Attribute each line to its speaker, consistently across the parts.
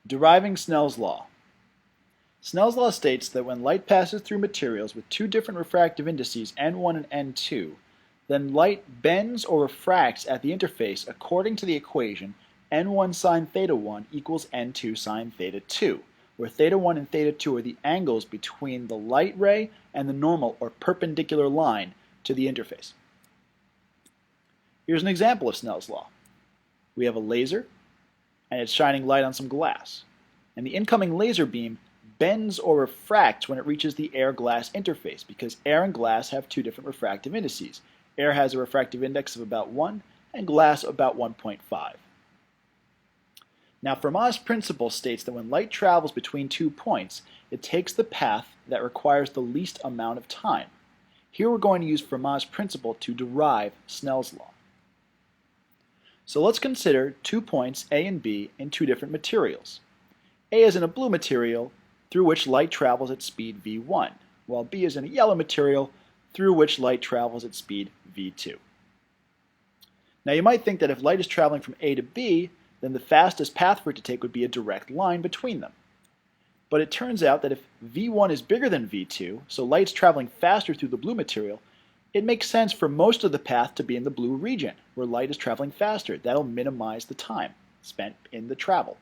Speaker 1: Deriving Snell's law. Snell's law states that when light passes through materials with two different refractive indices n1 and n2, then light bends or refracts at the interface according to the equation n1 sine theta 1 equals n2 sine theta 2, where theta 1 and theta 2 are the angles between the light ray and the normal or perpendicular line to the interface. Here's an example of Snell's law. We have a laser, and it's shining light on some glass. And the incoming laser beam bends or refracts when it reaches the air-glass interface, because air and glass have two different refractive indices. Air has a refractive index of about 1, and glass about 1.5. Now, Fermat's principle states that when light travels between 2 points, it takes the path that requires the least amount of time. Here we're going to use Fermat's principle to derive Snell's law. So let's consider 2 points A and B in two different materials. A is in a blue material through which light travels at speed v1, while B is in a yellow material through which light travels at speed v2. Now you might think that if light is traveling from A to B, then the fastest path for it to take would be a direct line between them. But it turns out that if v1 is bigger than v2, so light's traveling faster through the blue material, it makes sense for most of the path to be in the blue region, where light is traveling faster. That'll minimize the time spent in the travel.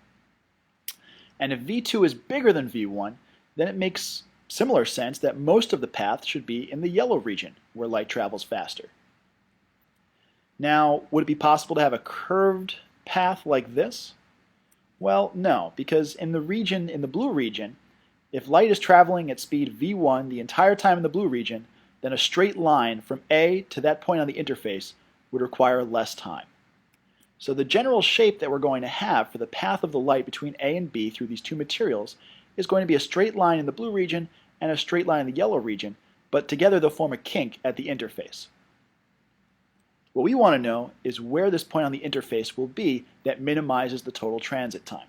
Speaker 1: And if v2 is bigger than v1, then it makes similar sense that most of the path should be in the yellow region, where light travels faster. Now, would it be possible to have a curved path like this? Well, no, because in the blue region, if light is traveling at speed v1 the entire time in the blue region, then a straight line from A to that point on the interface would require less time. So the general shape that we're going to have for the path of the light between A and B through these two materials is going to be a straight line in the blue region and a straight line in the yellow region, but together they'll form a kink at the interface. What we want to know is where this point on the interface will be that minimizes the total transit time.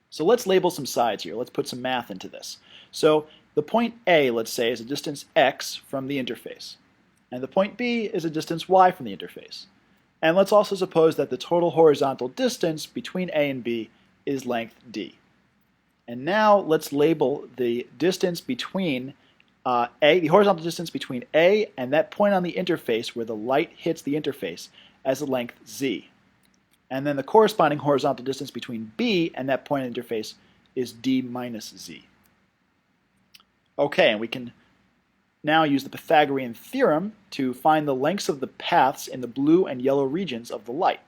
Speaker 1: So let's label some sides here. Let's put some math into this. So the point A, let's say, is a distance x from the interface. And the point B is a distance y from the interface. And let's also suppose that the total horizontal distance between A and B is length d. And now let's label the distance between the horizontal distance between A and that point on the interface where the light hits the interface as the length z. And then the corresponding horizontal distance between B and that point on the interface is d minus z. Okay, and we can now use the Pythagorean theorem to find the lengths of the paths in the blue and yellow regions of the light.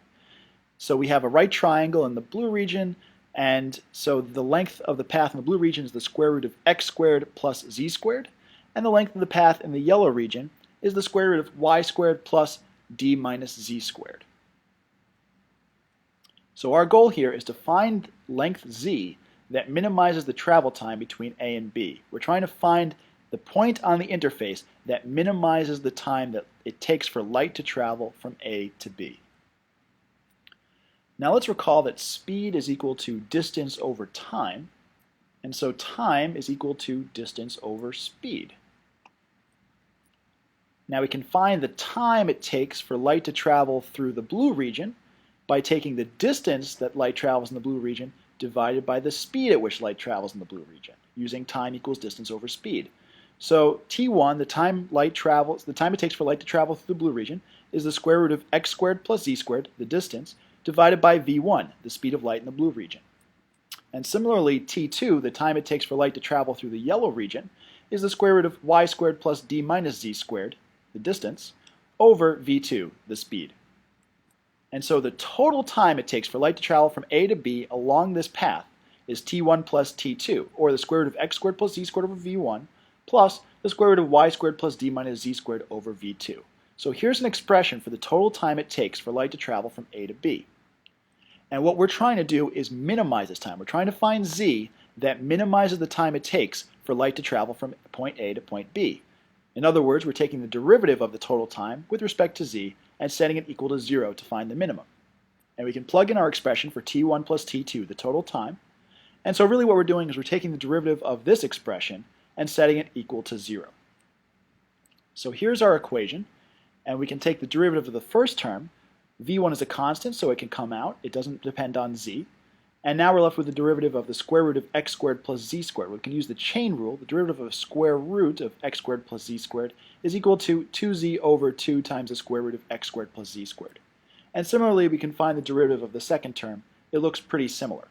Speaker 1: So we have a right triangle in the blue region, and so the length of the path in the blue region is the square root of x squared plus z squared, and the length of the path in the yellow region is the square root of y squared plus d minus z squared. So our goal here is to find length z that minimizes the travel time between A and B. We're trying to find the point on the interface that minimizes the time that it takes for light to travel from A to B. Now let's recall that speed is equal to distance over time, and so time is equal to distance over speed. Now we can find the time it takes for light to travel through the blue region by taking the distance that light travels in the blue region divided by the speed at which light travels in the blue region, using time equals distance over speed. So t1, the time it takes for light to travel through the blue region, is the square root of x squared plus z squared, the distance, divided by v1, the speed of light in the blue region. And similarly, t2, the time it takes for light to travel through the yellow region, is the square root of y squared plus d minus z squared, the distance, over v2, the speed. And so the total time it takes for light to travel from A to B along this path is t1 plus t2, or the square root of x squared plus z squared over v1, plus the square root of y squared plus d minus z squared over v2. So here's an expression for the total time it takes for light to travel from A to B. And what we're trying to do is minimize this time. We're trying to find z that minimizes the time it takes for light to travel from point A to point B. In other words, we're taking the derivative of the total time with respect to z and setting it equal to 0 to find the minimum. And we can plug in our expression for t1 plus t2, the total time. And so really what we're doing is we're taking the derivative of this expression and setting it equal to 0. So here's our equation, and we can take the derivative of the first term. v1 is a constant, so it can come out. It doesn't depend on z. And now we're left with the derivative of the square root of x squared plus z squared. We can use the chain rule. The derivative of a square root of x squared plus z squared is equal to 2z over 2 times the square root of x squared plus z squared. And similarly, we can find the derivative of the second term. It looks pretty similar.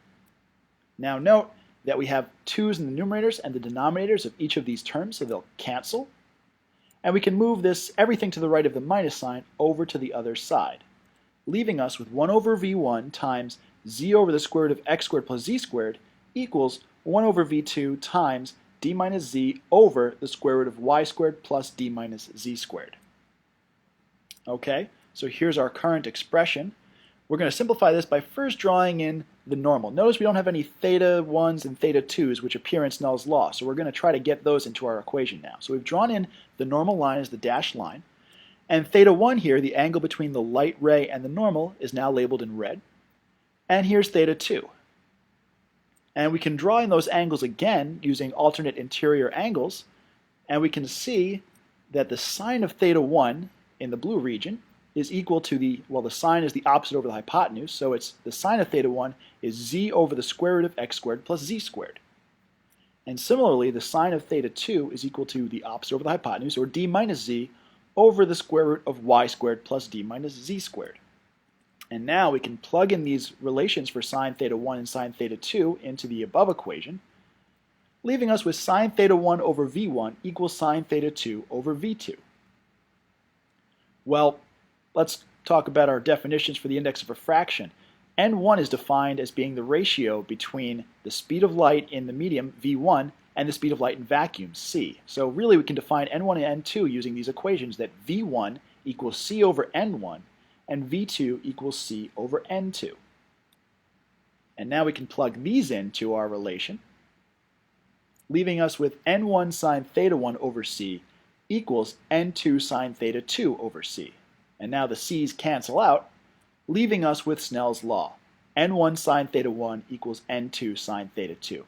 Speaker 1: Now note that we have 2's in the numerators and the denominators of each of these terms, so they'll cancel. And we can move everything to the right of the minus sign over to the other side, leaving us with 1 over v1 times z over the square root of x squared plus z squared equals 1 over v2 times d minus z over the square root of y squared plus d minus z squared. Okay, so here's our current expression. We're going to simplify this by first drawing in the normal. Notice we don't have any theta 1's and theta 2's which appear in Snell's law, so we're going to try to get those into our equation now. So we've drawn in the normal line as the dashed line, and theta 1 here, the angle between the light ray and the normal, is now labeled in red. And here's theta 2. And we can draw in those angles again using alternate interior angles, and we can see that the sine of theta 1 in the blue region is equal to the sine is the opposite over the hypotenuse, so it's the sine of theta 1 is z over the square root of x squared plus z squared. And similarly, the sine of theta 2 is equal to the opposite over the hypotenuse, or d minus z, over the square root of y squared plus d minus z squared. And now we can plug in these relations for sine theta 1 and sine theta 2 into the above equation, leaving us with sine theta 1 over v1 equals sine theta 2 over v2. Well, let's talk about our definitions for the index of refraction. N1 is defined as being the ratio between the speed of light in the medium, v1, and the speed of light in vacuum, c. So really we can define N1 and N2 using these equations that v1 equals c over N1, and v2 equals c over n2. And now we can plug these into our relation, leaving us with n1 sine theta 1 over c equals n2 sine theta 2 over c. And now the c's cancel out, leaving us with Snell's law. n1 sine theta 1 equals n2 sine theta 2.